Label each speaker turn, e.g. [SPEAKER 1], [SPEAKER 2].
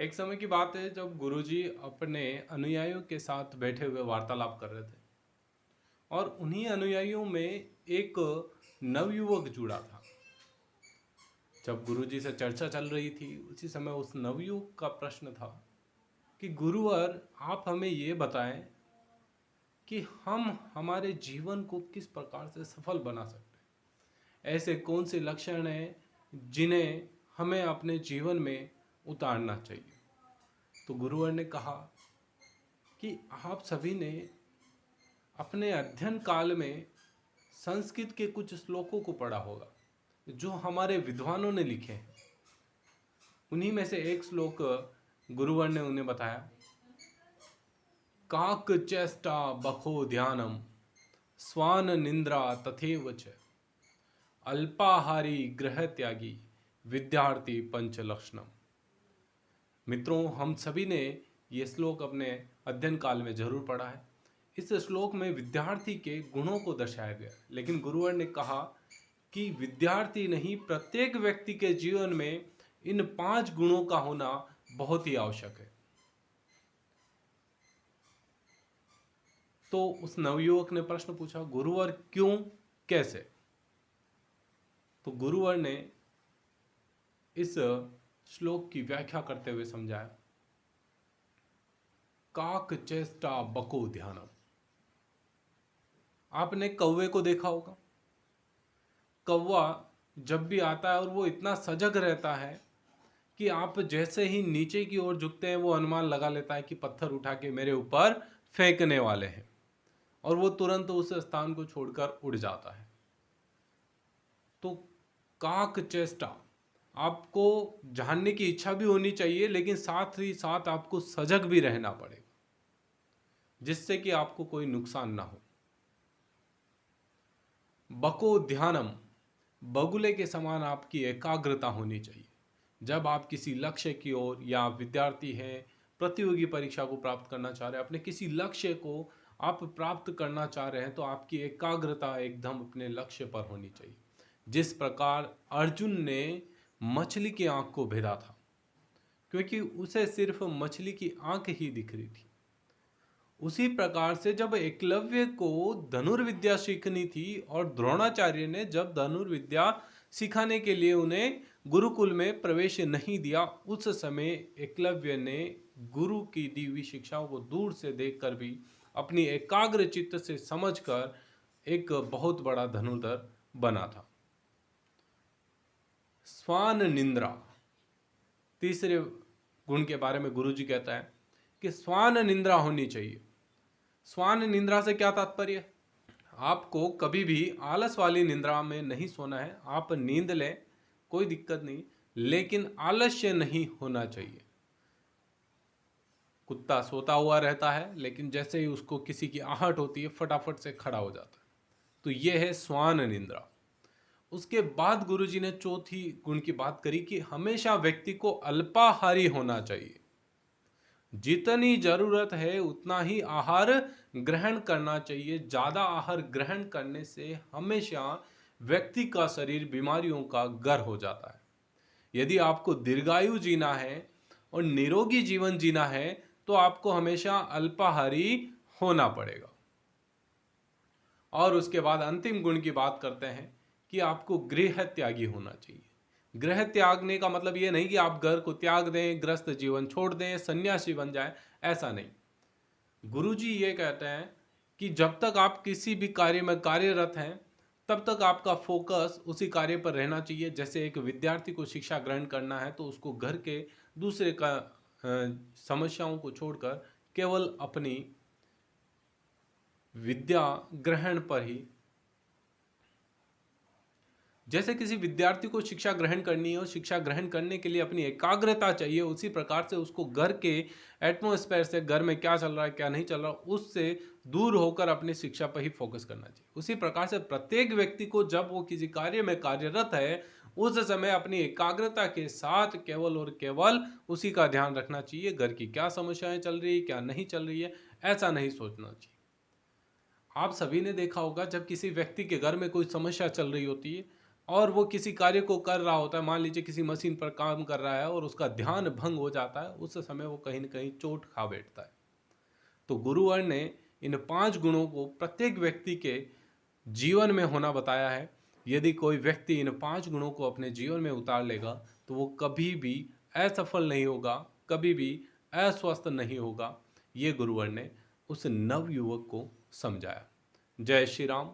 [SPEAKER 1] एक समय की बात है जब गुरुजी अपने अनुयायियों के साथ बैठे हुए वार्तालाप कर रहे थे और उन्हीं अनुयायियों में एक नवयुवक जुड़ा था। जब गुरुजी से चर्चा चल रही थी उसी समय उस नवयुवक का प्रश्न था कि गुरुवर, आप हमें ये बताएं कि हम हमारे जीवन को किस प्रकार से सफल बना सकते हैं। ऐसे कौन से लक्षण हैं जिन्हें हमें अपने जीवन में उतारना चाहिए। तो गुरुवर ने कहा कि आप सभी ने अपने अध्ययन काल में संस्कृत के कुछ श्लोकों को पढ़ा होगा जो हमारे विद्वानों ने लिखे हैं। उन्हीं में से एक श्लोक गुरुवर ने उन्हें बताया, काक चेष्टा बखो ध्यानम स्वान निंद्रा तथेव च अल्पाहारी गृह त्यागी विद्यार्थी पंचलक्षणम। मित्रों, हम सभी ने ये श्लोक अपने अध्ययन काल में जरूर पढ़ा है। इस श्लोक में विद्यार्थी के गुणों को दर्शाया गया, लेकिन गुरुवर ने कहा कि विद्यार्थी नहीं, प्रत्येक व्यक्ति के जीवन में इन 5 गुणों का होना बहुत ही आवश्यक है। तो उस नवयुवक ने प्रश्न पूछा, गुरुवर क्यों, कैसे? तो गुरुवर ने इस श्लोक की व्याख्या करते हुए समझाया, काक चेष्टा बको ध्यानम। आपने कौवे को देखा होगा। कौवा जब भी आता है और वो इतना सजग रहता है कि आप जैसे ही नीचे की ओर झुकते हैं वो अनुमान लगा लेता है कि पत्थर उठा के मेरे ऊपर फेंकने वाले हैं, और वो तुरंत उस स्थान को छोड़कर उड़ जाता है। तो काक चेष्टा, आपको जानने की इच्छा भी होनी चाहिए, लेकिन साथ ही साथ आपको सजग भी रहना पड़ेगा जिससे कि आपको कोई नुकसान ना हो। बको ध्यानम, बगुले के समान आपकी एकाग्रता होनी चाहिए। जब आप किसी लक्ष्य की ओर, या विद्यार्थी हैं, प्रतियोगी परीक्षा को प्राप्त करना चाह रहे हैं, अपने किसी लक्ष्य को आप प्राप्त करना चाह रहे हैं, तो आपकी एकाग्रता एकदम अपने लक्ष्य पर होनी चाहिए। जिस प्रकार अर्जुन ने मछली की आंख को भेदा था, क्योंकि उसे सिर्फ मछली की आंख ही दिख रही थी, उसी प्रकार से जब एकलव्य को धनुर्विद्या सीखनी थी और द्रोणाचार्य ने जब धनुर्विद्या सिखाने के लिए उन्हें गुरुकुल में प्रवेश नहीं दिया, उस समय एकलव्य ने गुरु की दी हुई शिक्षाओं को दूर से देखकर भी अपनी एकाग्र चित्त से समझकर एक बहुत बड़ा धनुर्धर बना था। स्वान निंद्रा, तीसरे गुण के बारे में गुरुजी कहता है कि स्वान निंद्रा होनी चाहिए। स्वान निंद्रा से क्या तात्पर्य? आपको कभी भी आलस वाली निंद्रा में नहीं सोना है। आप नींद लें, कोई दिक्कत नहीं, लेकिन आलस्य नहीं होना चाहिए। कुत्ता सोता हुआ रहता है, लेकिन जैसे ही उसको किसी की आहट होती है फटाफट से खड़ा हो जाता है। तो यह है स्वान निंद्रा। उसके बाद गुरुजी ने चौथी गुण की बात करी कि हमेशा व्यक्ति को अल्पाहारी होना चाहिए। जितनी जरूरत है उतना ही आहार ग्रहण करना चाहिए। ज्यादा आहार ग्रहण करने से हमेशा व्यक्ति का शरीर बीमारियों का घर हो जाता है। यदि आपको दीर्घायु जीना है और निरोगी जीवन जीना है तो आपको हमेशा अल्पाहारी होना पड़ेगा। और उसके बाद अंतिम गुण की बात करते हैं कि आपको गृह त्यागी होना चाहिए। गृह त्यागने का मतलब ये नहीं कि आप घर को त्याग दें, ग्रस्त जीवन छोड़ दें, सन्यासी बन जाएं, ऐसा नहीं। गुरुजी ये कहते हैं कि जब तक आप किसी भी कार्य में कार्यरत हैं तब तक आपका फोकस उसी कार्य पर रहना चाहिए। जैसे एक विद्यार्थी को शिक्षा ग्रहण करना है तो उसको घर के दूसरे का समस्याओं को छोड़कर केवल अपनी विद्या ग्रहण पर ही, जैसे किसी विद्यार्थी को शिक्षा ग्रहण करनी है और शिक्षा ग्रहण करने के लिए अपनी एकाग्रता चाहिए, उसी प्रकार से उसको घर के एटमॉस्फेयर से, घर में क्या चल रहा है क्या नहीं चल रहा, उससे दूर होकर अपनी शिक्षा पर ही फोकस करना चाहिए। उसी प्रकार से प्रत्येक व्यक्ति को जब वो किसी कार्य में कार्यरत है उस समय अपनी एकाग्रता के साथ केवल और केवल उसी का ध्यान रखना चाहिए। घर की क्या समस्याएं चल रही है क्या नहीं चल रही है, ऐसा नहीं सोचना चाहिए। आप सभी ने देखा होगा जब किसी व्यक्ति के घर में कोई समस्या चल रही होती है और वो किसी कार्य को कर रहा होता है, मान लीजिए किसी मशीन पर काम कर रहा है और उसका ध्यान भंग हो जाता है, उस समय वो कहीं न कहीं चोट खा बैठता है। तो गुरुवर ने इन 5 गुणों को प्रत्येक व्यक्ति के जीवन में होना बताया है। यदि कोई व्यक्ति इन 5 गुणों को अपने जीवन में उतार लेगा, तो वो कभी भी असफल नहीं होगा, कभी भी अस्वस्थ नहीं होगा। ये गुरुवर ने उस नवयुवक को समझाया। जय श्री राम।